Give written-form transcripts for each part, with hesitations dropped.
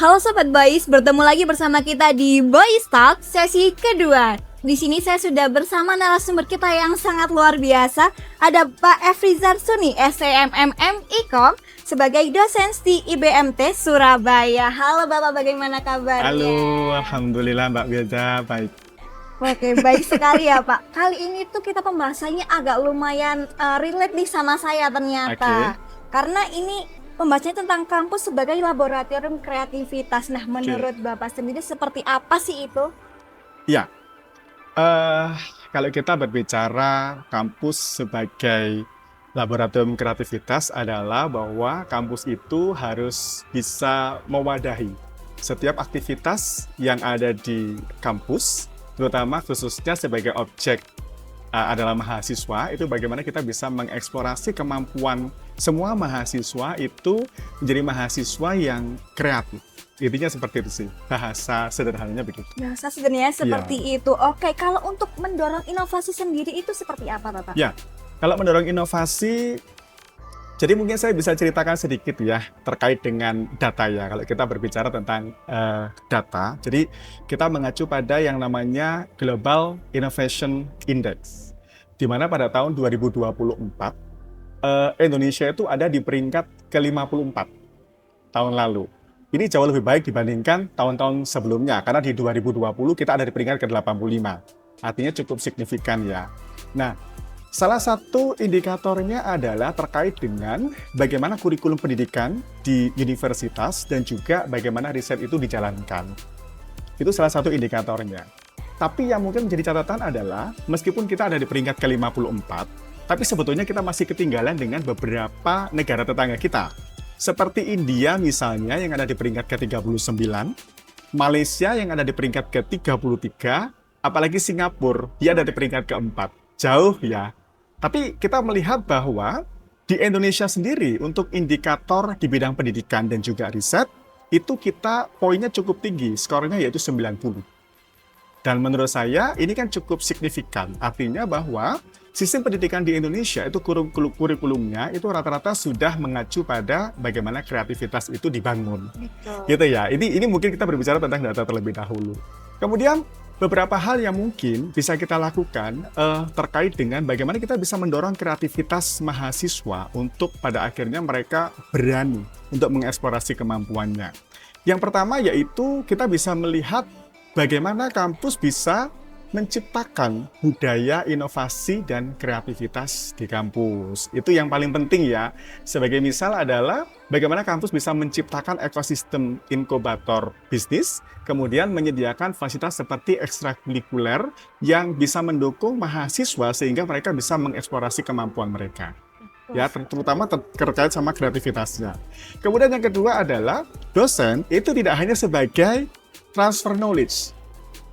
Halo Sobat Boys, bertemu lagi bersama kita di Boys Talk sesi kedua. Di sini saya sudah bersama narasumber kita yang sangat luar biasa. Ada Pak Efrizar Suni, SCMMM Ikom, sebagai dosen di IBMT Surabaya. Halo Bapak, bagaimana kabarnya? Halo, Alhamdulillah Mbak Wilda, baik. Oke, baik sekali ya Pak. Kali ini tuh kita pembahasannya agak lumayan relate nih sama saya ternyata. Karena ini pembahasannya tentang kampus sebagai laboratorium kreativitas. Nah, menurut Bapak sendiri seperti apa sih itu? Ya, kalau kita berbicara kampus sebagai laboratorium kreativitas adalah bahwa kampus itu harus bisa mewadahi setiap aktivitas yang ada di kampus, terutama khususnya sebagai objek adalah mahasiswa, itu bagaimana kita bisa mengeksplorasi kemampuan semua mahasiswa itu menjadi mahasiswa yang kreatif. Intinya seperti itu sih, bahasa sederhananya begitu. Bahasa sederhananya seperti itu. Oke, kalau untuk mendorong inovasi sendiri itu seperti apa Bapak? Ya, kalau mendorong inovasi, jadi mungkin saya bisa ceritakan sedikit ya terkait dengan data ya. Kalau kita berbicara tentang data, jadi kita mengacu pada yang namanya Global Innovation Index, di mana pada tahun 2024 Indonesia itu ada di peringkat ke-54 tahun lalu. Ini jauh lebih baik dibandingkan tahun-tahun sebelumnya, karena di 2020 kita ada di peringkat ke-85. Artinya cukup signifikan ya. Nah, salah satu indikatornya adalah terkait dengan bagaimana kurikulum pendidikan di universitas dan juga bagaimana riset itu dijalankan. Itu salah satu indikatornya. Tapi yang mungkin menjadi catatan adalah, meskipun kita ada di peringkat ke-54, tapi sebetulnya kita masih ketinggalan dengan beberapa negara tetangga kita. Seperti India misalnya yang ada di peringkat ke-39, Malaysia yang ada di peringkat ke-33, apalagi Singapura, dia ada di peringkat ke-4. Jauh ya. Tapi kita melihat bahwa di Indonesia sendiri untuk indikator di bidang pendidikan dan juga riset, itu kita poinnya cukup tinggi, skornya yaitu 90. Dan menurut saya ini kan cukup signifikan, artinya bahwa sistem pendidikan di Indonesia itu kurikulumnya itu rata-rata sudah mengacu pada bagaimana kreativitas itu dibangun. Betul. Gitu ya, ini mungkin kita berbicara tentang data terlebih dahulu. Kemudian beberapa hal yang mungkin bisa kita lakukan terkait dengan bagaimana kita bisa mendorong kreativitas mahasiswa untuk pada akhirnya mereka berani untuk mengeksplorasi kemampuannya. Yang pertama yaitu kita bisa melihat bagaimana kampus bisa menciptakan budaya inovasi dan kreativitas di kampus. Itu yang paling penting ya. Sebagai misal adalah bagaimana kampus bisa menciptakan ekosistem inkubator bisnis, kemudian menyediakan fasilitas seperti ekstrakurikuler yang bisa mendukung mahasiswa sehingga mereka bisa mengeksplorasi kemampuan mereka. Ya, terutama terkait sama kreativitasnya. Kemudian yang kedua adalah dosen itu tidak hanya sebagai transfer knowledge,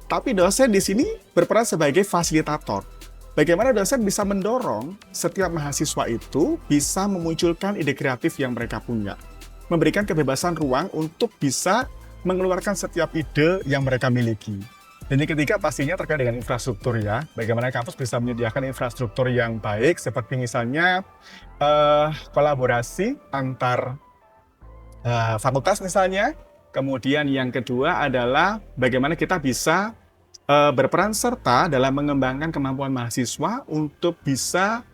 tapi dosen di sini berperan sebagai fasilitator. Bagaimana dosen bisa mendorong setiap mahasiswa itu bisa memunculkan ide kreatif yang mereka punya, memberikan kebebasan ruang untuk bisa mengeluarkan setiap ide yang mereka miliki. Dan yang ketiga pastinya terkait dengan infrastruktur ya. Bagaimana kampus bisa menyediakan infrastruktur yang baik, seperti misalnya kolaborasi antar fakultas misalnya. Kemudian yang kedua adalah bagaimana kita bisa berperan serta dalam mengembangkan kemampuan mahasiswa untuk bisa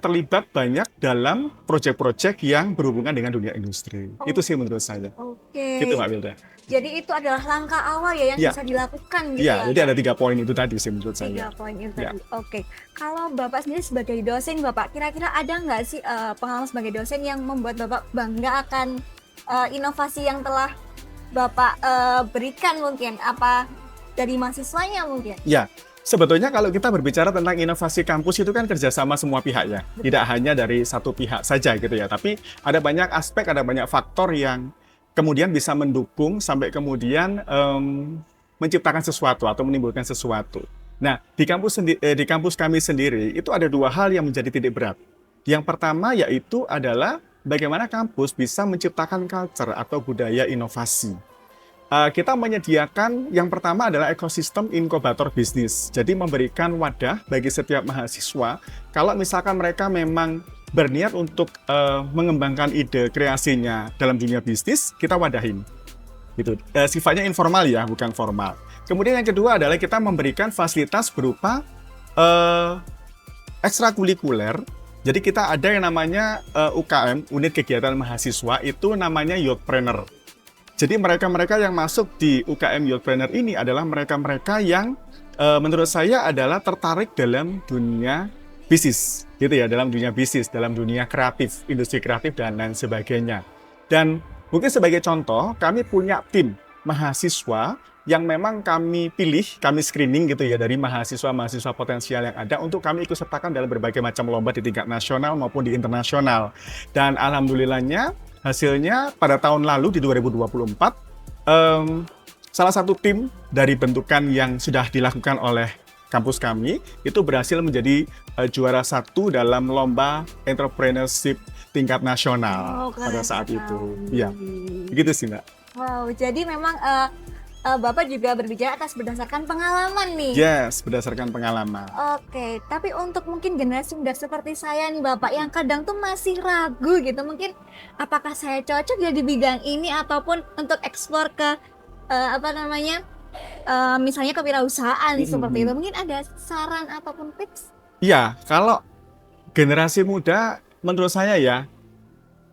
terlibat banyak dalam proyek-proyek yang berhubungan dengan dunia industri. Itu sih menurut saya. Oke. Gitu Mbak Wilda. Jadi itu adalah langkah awal ya yang bisa dilakukan gitu ya. Jadi ada 3 poin itu tadi sih menurut saya. 3 poin itu tadi. Oke. Kalau Bapak sendiri sebagai dosen, Bapak kira-kira ada nggak sih pengalaman sebagai dosen yang membuat Bapak bangga akan inovasi yang telah Bapak berikan mungkin? Apa dari mahasiswanya mungkin? Ya, sebetulnya kalau kita berbicara tentang inovasi kampus itu kan kerjasama semua pihak ya. Betul. Tidak hanya dari satu pihak saja gitu ya. Tapi ada banyak aspek, ada banyak faktor yang kemudian bisa mendukung sampai kemudian menciptakan sesuatu atau menimbulkan sesuatu. Nah, di kampus kami sendiri itu ada 2 hal yang menjadi titik berat. Yang pertama yaitu adalah bagaimana kampus bisa menciptakan culture atau budaya inovasi. Kita menyediakan yang pertama adalah ekosistem inkubator bisnis. Jadi memberikan wadah bagi setiap mahasiswa. Kalau misalkan mereka memang berniat untuk mengembangkan ide kreasinya dalam dunia bisnis, kita wadahin. Gitu. Sifatnya informal ya, bukan formal. Kemudian yang kedua adalah kita memberikan fasilitas berupa ekstrakurikuler. Jadi kita ada yang namanya UKM, unit kegiatan mahasiswa, itu namanya Youthpreneur. Jadi mereka-mereka yang masuk di UKM Youthpreneur ini adalah mereka-mereka yang menurut saya adalah tertarik dalam dunia bisnis, gitu ya, dalam dunia bisnis, dalam dunia kreatif, industri kreatif dan lain sebagainya. Dan mungkin sebagai contoh, kami punya tim mahasiswa yang memang kami pilih, kami screening gitu ya dari mahasiswa-mahasiswa potensial yang ada untuk kami ikut sertakan dalam berbagai macam lomba di tingkat nasional maupun di internasional. Dan alhamdulillahnya hasilnya pada tahun lalu di 2024 salah satu tim dari bentukan yang sudah dilakukan oleh kampus kami itu berhasil menjadi juara 1 dalam lomba entrepreneurship tingkat nasional pada saat itu. Iya, begitu sih Mbak. Wow, jadi memang Bapak juga berbicara atas berdasarkan pengalaman nih. Yes, berdasarkan pengalaman. Oke, tapi untuk mungkin generasi muda seperti saya nih Bapak yang kadang tuh masih ragu gitu, mungkin apakah saya cocok ya di bidang ini ataupun untuk eksplor ke misalnya kewirausahaan seperti itu. Mungkin ada saran ataupun tips? Iya, kalau generasi muda menurut saya ya,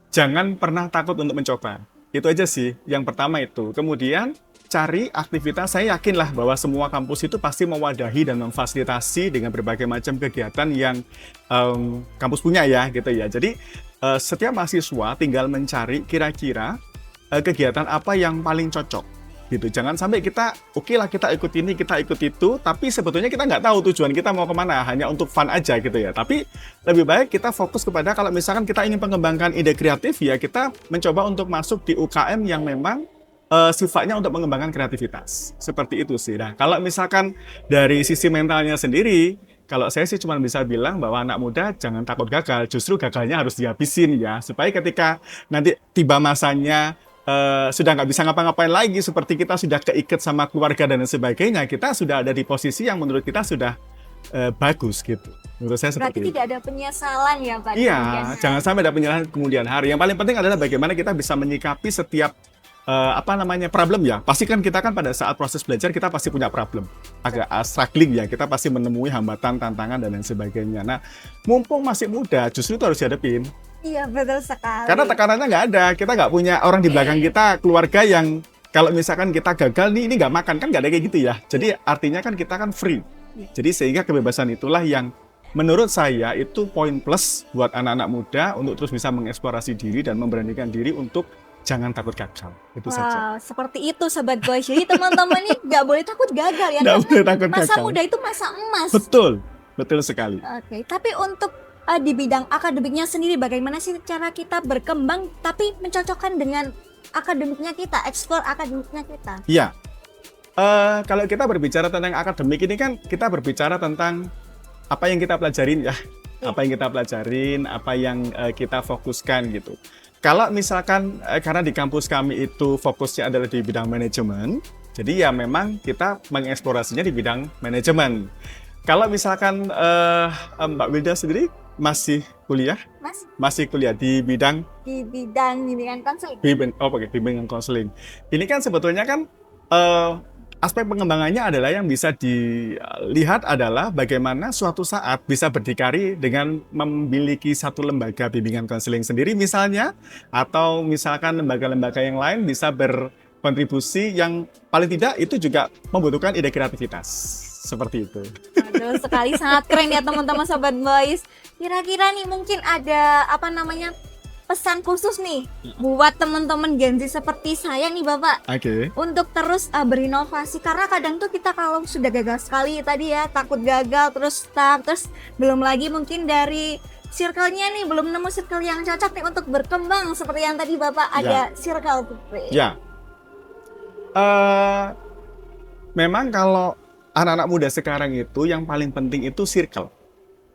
jangan pernah takut untuk mencoba. Itu aja sih, yang pertama itu. Kemudian cari aktivitas, saya yakinlah bahwa semua kampus itu pasti mewadahi dan memfasilitasi dengan berbagai macam kegiatan yang kampus punya ya, gitu ya. Jadi setiap mahasiswa tinggal mencari kira-kira kegiatan apa yang paling cocok, gitu. Jangan sampai kita, oke lah kita ikut ini, kita ikut itu, tapi sebetulnya kita nggak tahu tujuan kita mau kemana, hanya untuk fun aja gitu ya. Tapi lebih baik kita fokus kepada kalau misalkan kita ingin mengembangkan ide kreatif ya, kita mencoba untuk masuk di UKM yang memang sifatnya untuk mengembangkan kreativitas. Seperti itu sih. Nah, kalau misalkan dari sisi mentalnya sendiri, kalau saya sih cuma bisa bilang bahwa anak muda jangan takut gagal. Justru gagalnya harus dihabisin ya. Supaya ketika nanti tiba masanya sudah nggak bisa ngapa-ngapain lagi, seperti kita sudah keikat sama keluarga dan sebagainya, kita sudah ada di posisi yang menurut kita sudah bagus gitu. Menurut saya seperti itu. Berarti tidak ada penyesalan ya Pak? Iya, jangan sampai ada penyesalan kemudian hari. Yang paling penting adalah bagaimana kita bisa menyikapi setiap problem ya. Pasti kan kita kan pada saat proses belajar kita pasti punya problem. Agak struggling ya, kita pasti menemui hambatan, tantangan dan lain sebagainya. Nah, mumpung masih muda, justru itu harus dihadapin. Iya, betul sekali. Karena tekanannya nggak ada, kita nggak punya orang di belakang kita, keluarga yang kalau misalkan kita gagal nih, ini nggak makan, kan nggak ada kayak gitu ya. Jadi artinya kan kita kan free. Jadi sehingga kebebasan itulah yang menurut saya itu poin plus buat anak-anak muda untuk terus bisa mengeksplorasi diri dan memberanikan diri untuk jangan takut gagal, itu saja. Seperti itu Sobat Boys. Jadi teman-teman ini nggak boleh takut gagal ya. Nggak boleh takut masa gagal. muda itu masa emas. Betul, betul sekali. Oke, tapi untuk di bidang akademiknya sendiri, bagaimana sih cara kita berkembang tapi mencocokkan dengan akademiknya kita, eksplor akademiknya kita? Iya, kalau kita berbicara tentang akademik ini kan kita berbicara tentang apa yang kita pelajarin ya, apa yang kita pelajarin, apa yang kita fokuskan gitu. Kalau misalkan karena di kampus kami itu fokusnya adalah di bidang manajemen, jadi ya memang kita mengeksplorasinya di bidang manajemen. Kalau misalkan Mbak Wilda sendiri masih kuliah? Masih kuliah di bidang? Di bidang bimbingan konseling. Bimbingan konseling. Ini kan sebetulnya kan aspek pengembangannya adalah yang bisa dilihat adalah bagaimana suatu saat bisa berdikari dengan memiliki satu lembaga bimbingan konseling sendiri misalnya, atau misalkan lembaga-lembaga yang lain bisa berkontribusi yang paling tidak itu juga membutuhkan ide kreativitas. Seperti itu. Aduh, sekali sangat keren ya teman-teman Sobat Boys. Kira-kira nih mungkin ada pesan khusus nih buat teman-teman Gen Z seperti saya nih Bapak. Oke. Untuk terus berinovasi, karena kadang tuh kita kalau sudah gagal sekali tadi ya, takut gagal terus stuck, terus belum lagi mungkin dari circle-nya nih belum nemu circle yang cocok nih untuk berkembang seperti yang tadi Bapak ada circle tuh. Ya. Memang kalau anak-anak muda sekarang itu yang paling penting itu circle.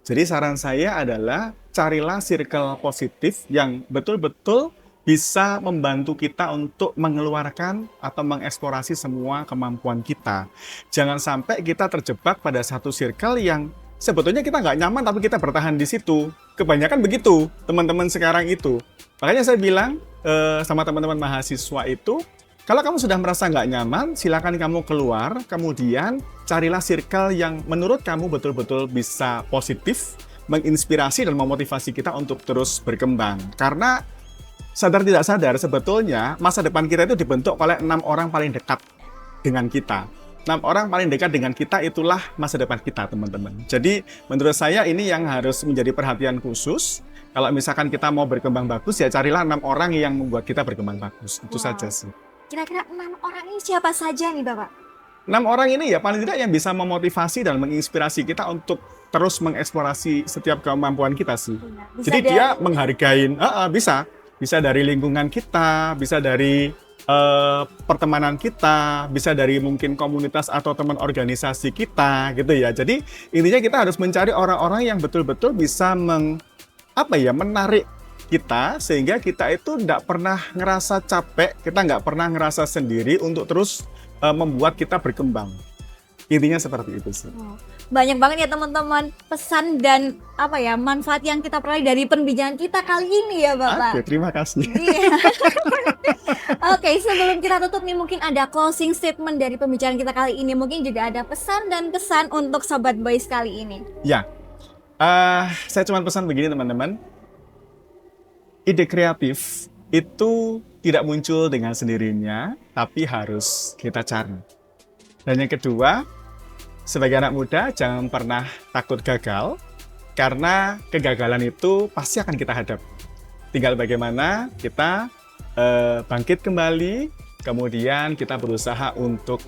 Jadi saran saya adalah carilah circle positif yang betul-betul bisa membantu kita untuk mengeluarkan atau mengeksplorasi semua kemampuan kita. Jangan sampai kita terjebak pada satu circle yang sebetulnya kita nggak nyaman tapi kita bertahan di situ. Kebanyakan begitu teman-teman sekarang itu. Makanya saya bilang sama teman-teman mahasiswa itu, kalau kamu sudah merasa nggak nyaman, silakan kamu keluar, kemudian carilah circle yang menurut kamu betul-betul bisa positif, menginspirasi dan memotivasi kita untuk terus berkembang. Karena sadar tidak sadar sebetulnya masa depan kita itu dibentuk oleh 6 orang paling dekat dengan kita. 6 orang paling dekat dengan kita itulah masa depan kita, teman-teman. Jadi menurut saya ini yang harus menjadi perhatian khusus. Kalau misalkan kita mau berkembang bagus, ya carilah 6 orang yang membuat kita berkembang bagus. Itu saja sih. Kira-kira 6 orang ini siapa saja nih Bapak? 6 orang ini ya paling tidak yang bisa memotivasi dan menginspirasi kita untuk terus mengeksplorasi setiap kemampuan kita sih. Jadi dia menghargai, bisa dari lingkungan kita, bisa dari pertemanan kita, bisa dari mungkin komunitas atau teman organisasi kita gitu ya. Jadi intinya kita harus mencari orang-orang yang betul-betul bisa menarik kita sehingga kita itu tidak pernah ngerasa capek, kita nggak pernah ngerasa sendiri untuk terus membuat kita berkembang. Intinya seperti itu sih. Banyak banget ya teman-teman pesan dan manfaat yang kita peroleh dari perbincangan kita kali ini ya Bapak. Oke, terima kasih. Iya. Oke, sebelum kita tutup nih mungkin ada closing statement dari pembicaraan kita kali ini. Mungkin juga ada pesan dan kesan untuk Sobat Boys kali ini. Ya, saya cuma pesan begini teman-teman. Ide kreatif itu tidak muncul dengan sendirinya, tapi harus kita cari. Dan yang kedua, sebagai anak muda jangan pernah takut gagal, karena kegagalan itu pasti akan kita hadapi. Tinggal bagaimana kita bangkit kembali, kemudian kita berusaha untuk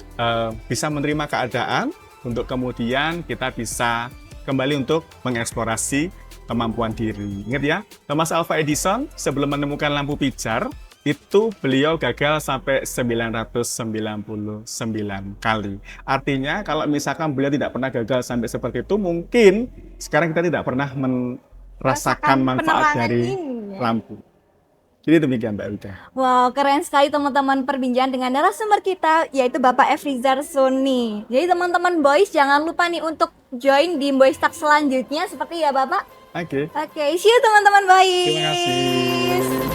bisa menerima keadaan, untuk kemudian kita bisa kembali untuk mengeksplorasi kemampuan diri. Ingat ya, Thomas Alva Edison sebelum menemukan lampu pijar, itu beliau gagal sampai 999 kali. Artinya kalau misalkan beliau tidak pernah gagal sampai seperti itu, mungkin sekarang kita tidak pernah merasakan manfaat dari lampu. Jadi demikian Mbak Wida. Wow, keren sekali teman-teman perbincangan dengan narasumber kita yaitu Bapak Efrizar Suni. Jadi teman-teman Boys jangan lupa nih untuk join di Boys Talk selanjutnya seperti ya Bapak. Oke. Oke, see you teman-teman Boys. Terima kasih.